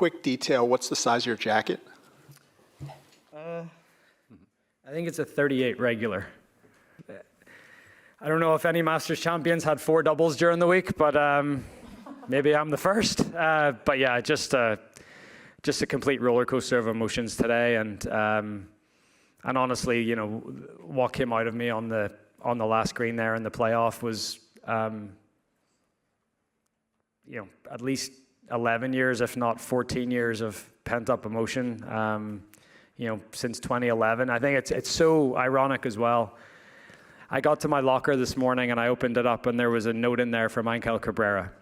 quick detail, what's the size of your jacket? I think it's a 38 regular. I don't know if any Masters champions had 4 doubles during the week, but maybe I'm the first. But yeah, just a complete roller coaster of emotions today, and honestly, you know, what came out of me on the last green there in the playoff was, you know, at least 11 years, if not 14 years of pent-up emotion. You know, since 2011. I think it's so ironic as well. I got to my locker this morning and I opened it up and there was a note in there from Angel Cabrera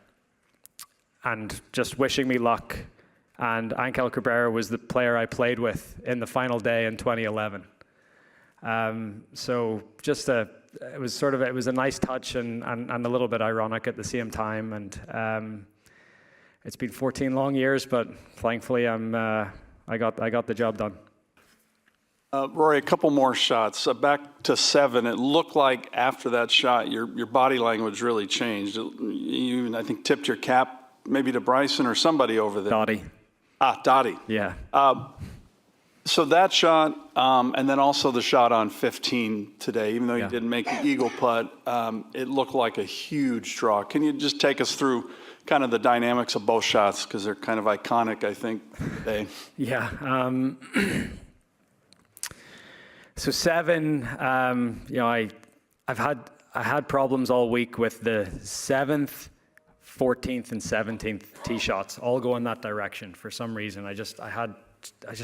and just wishing me luck. And Angel Cabrera was the player I played with in the final day in 2011. So just it was a nice touch and a little bit ironic at the same time. And it's been 14 long years, but thankfully I got the job done. Rory, a couple more shots. Back to 7, it looked like after that shot, your body language really changed. You even, I think, tipped your cap maybe to Bryson or somebody over there. Dottie. Dottie. Yeah. So that shot, and then also the shot on 15 today, even though you didn't make the eagle putt, it looked like a huge draw. Can you just take us through kind of the dynamics of both shots, because they're kind of iconic, I think, today? Yeah. So 7, you know, I had problems all week with the 7th, 14th, and 17th tee shots, all going that direction for some reason. I just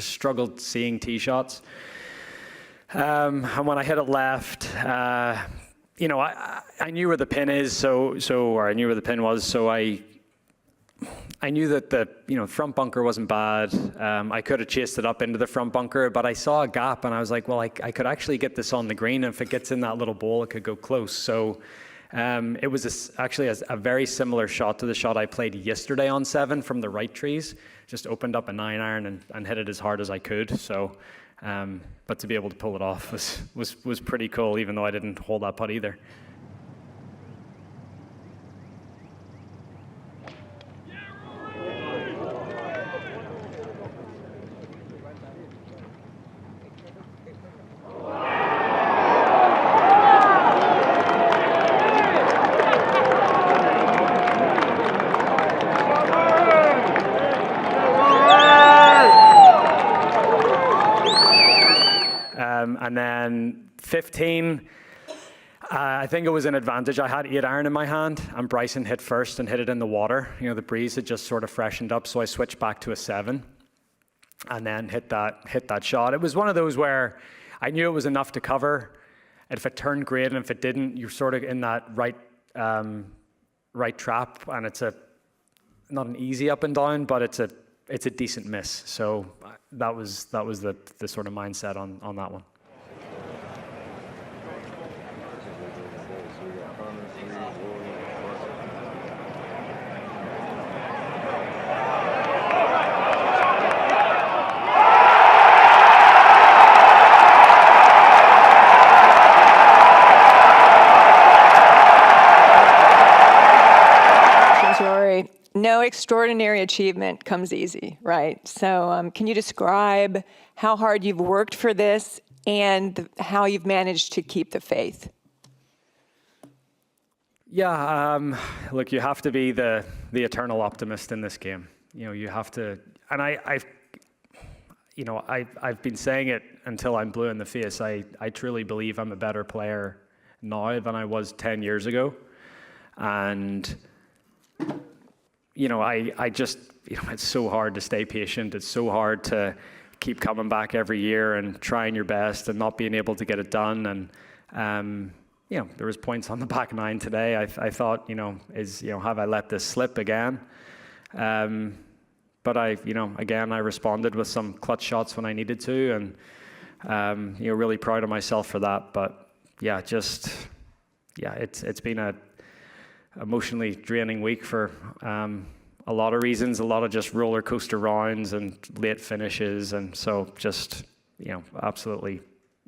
struggled seeing tee shots. And when I hit it left, you know, I knew where the pin is, or I knew where the pin was, so I knew that the front bunker wasn't bad. I could have chased it up into the front bunker, but I saw a gap and I was like, well, I could actually get this on the green. And if it gets in that little bowl, it could go close. So it was actually a very similar shot to the shot I played yesterday on 7 from the right trees. Just opened up a 9-iron and hit it as hard as I could. So, but to be able to pull it off was pretty cool, even though I didn't hold that putt either. And then 15, I think it was an advantage. I had 8-iron in my hand, and Bryson hit first and hit it in the water. You know, the breeze had just sort of freshened up, so I switched back to a 7, and then hit that shot. It was one of those where I knew it was enough to cover. And if it turned, great, and if it didn't, you're sort of in that right trap, and it's not an easy up and down, but it's a decent miss. So that was the sort of mindset on that one. No extraordinary achievement comes easy, right? So can you describe how hard you've worked for this and how you've managed to keep the faith? Yeah, look, you have to be the eternal optimist in this game. You know, you have to, and I've been saying it until I'm blue in the face. I truly believe I'm a better player now than I was 10 years ago. And you know, I just, you know, it's so hard to stay patient. It's so hard to keep coming back every year and trying your best and not being able to get it done. And, you know, there was points on the back 9 today. I thought, you know, have I let this slip again? But again, I responded with some clutch shots when I needed to, and, you know, really proud of myself for that. But yeah, it's been a emotionally draining week for a lot of reasons, a lot of just roller coaster rounds and late finishes, and so just, you know, absolutely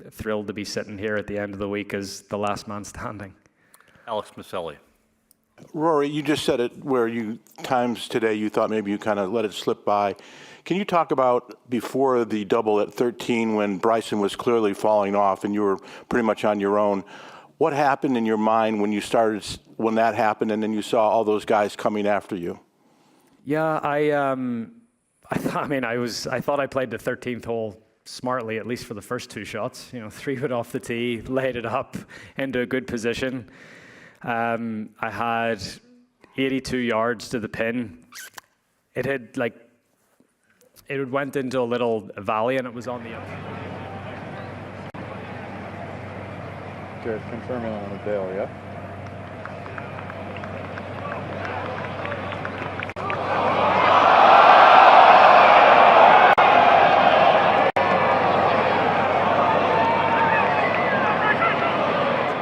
thrilled to be sitting here at the end of the week as the last man standing. Alex Maselli. Rory, you just said it where times today you thought maybe you kind of let it slip by. Can you talk about before the double at 13 when Bryson was clearly falling off and you were pretty much on your own? What happened in your mind when that happened and then you saw all those guys coming after you? Yeah, I thought I played the 13th hole smartly, at least for the first two shots. 3-wood off the tee, laid it up into a good position. I had 82 yards to the pin. It went into a little valley and it was on the up. Jared, confirming on the bail, yeah?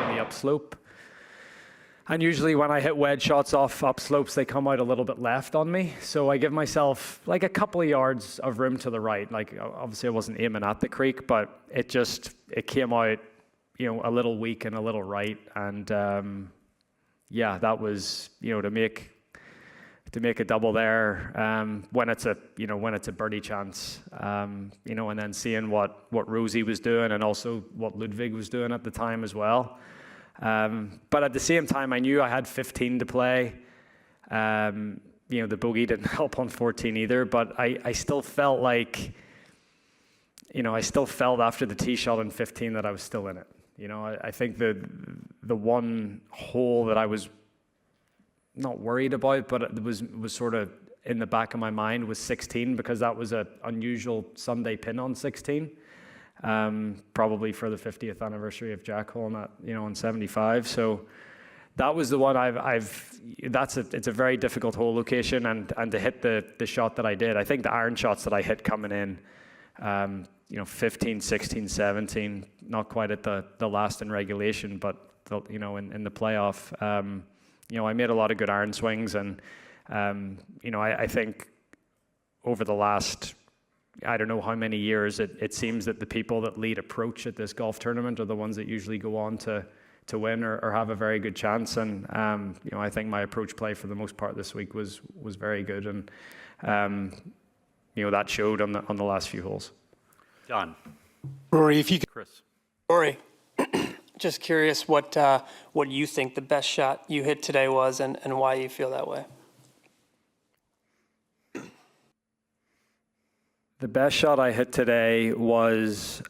On the upslope. And usually when I hit wedge shots off upslopes, they come out a little bit left on me. So I give myself like a couple of yards of room to the right. Like obviously I wasn't aiming at the creek, but it came out, a little weak and a little right. And that was, to make a double there when it's a birdie chance, and then seeing what Rosie was doing and also what Ludwig was doing at the time as well. But at the same time, I knew I had 15 to play. The bogey didn't help on 14 either, but I still felt like, after the tee shot on 15 that I was still in it. I think the one hole that I was not worried about, but it was sort of in the back of my mind was 16 because that was an unusual Sunday pin on 16. Probably for the 50th anniversary of Jack Hole, on 75. So that was the one it's a very difficult hole location and to hit the shot that I did. I think the iron shots that I hit coming in, 15, 16, 17, not quite at the last in regulation, but in the playoff, I made a lot of good iron swings and, I think over the last, I don't know how many years, it seems that the people that lead approach at this golf tournament are the ones that usually go on to win or have a very good chance. And, I think my approach play for the most part this week was very good. And, that showed on the last few holes. John. Rory, if you could. Chris. Rory, just curious what you think the best shot you hit today was and why you feel that way. The best shot I hit today was,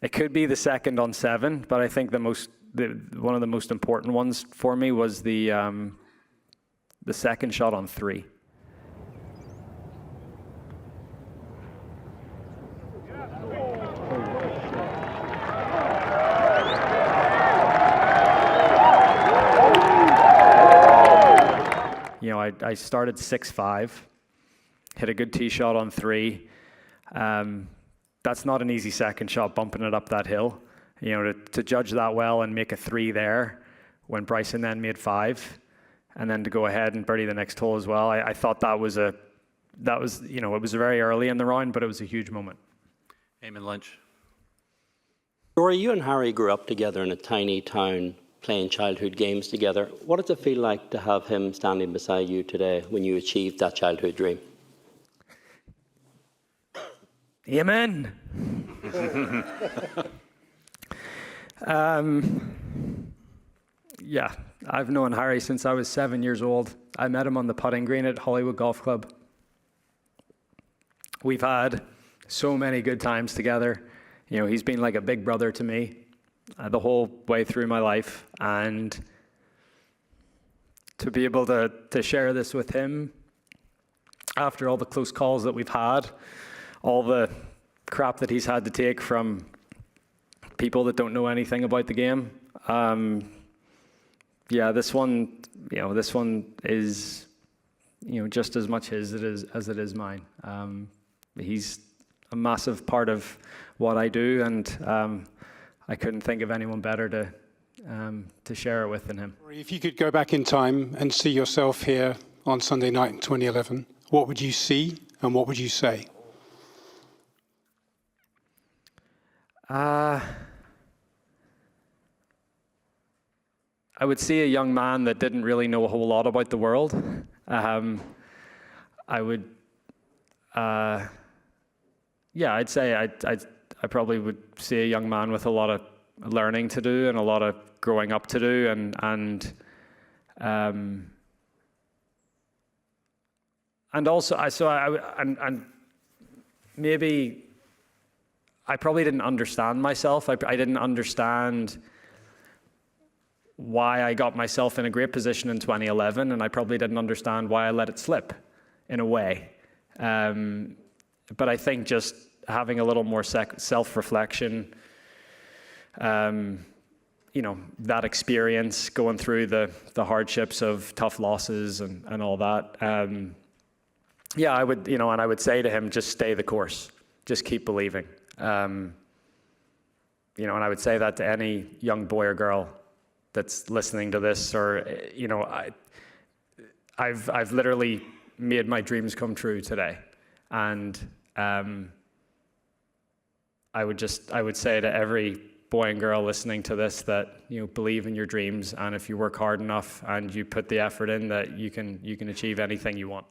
it could be the second on 7, but I think one of the most important ones for me was the second shot on 3. I started 6-5. Hit a good tee shot on 3. That's not an easy second shot, bumping it up that hill. To judge that well and make a 3 there when Bryson then made 5, and then to go ahead and birdie the next hole as well. I thought it was very early in the round, but it was a huge moment. Eamon Lynch. Rory, you and Harry grew up together in a tiny town playing childhood games together. What does it feel like to have him standing beside you today when you achieved that childhood dream? Amen. I've known Harry since I was 7 years old. I met him on the putting green at Hollywood Golf Club. We've had so many good times together. He's been like a big brother to me the whole way through my life. And to be able to share this with him after all the close calls that we've had, all the crap that he's had to take from people that don't know anything about the game. This one is, just as much his as it is mine. He's a massive part of what I do, and I couldn't think of anyone better to share it with than him. If you could go back in time and see yourself here on Sunday night in 2011, what would you see and what would you say? I would see a young man that didn't really know a whole lot about the world. I would, yeah, I'd say I probably would see a young man with a lot of learning to do and a lot of growing up to do, and also and maybe I probably didn't understand myself. I didn't understand why I got myself in a great position in 2011, and I probably didn't understand why I let it slip, in a way. But I think just having a little more self-reflection, you know, that experience, going through the hardships of tough losses and all that. Yeah, I would, you know, and I would say to him, just stay the course, just keep believing. You know, and I would say that to any young boy or girl that's listening to this, or, you know, I've literally made my dreams come true today. And I would say to every boy and girl listening to this that, you know, believe in your dreams, and if you work hard enough and you put the effort in, that you can achieve anything you want.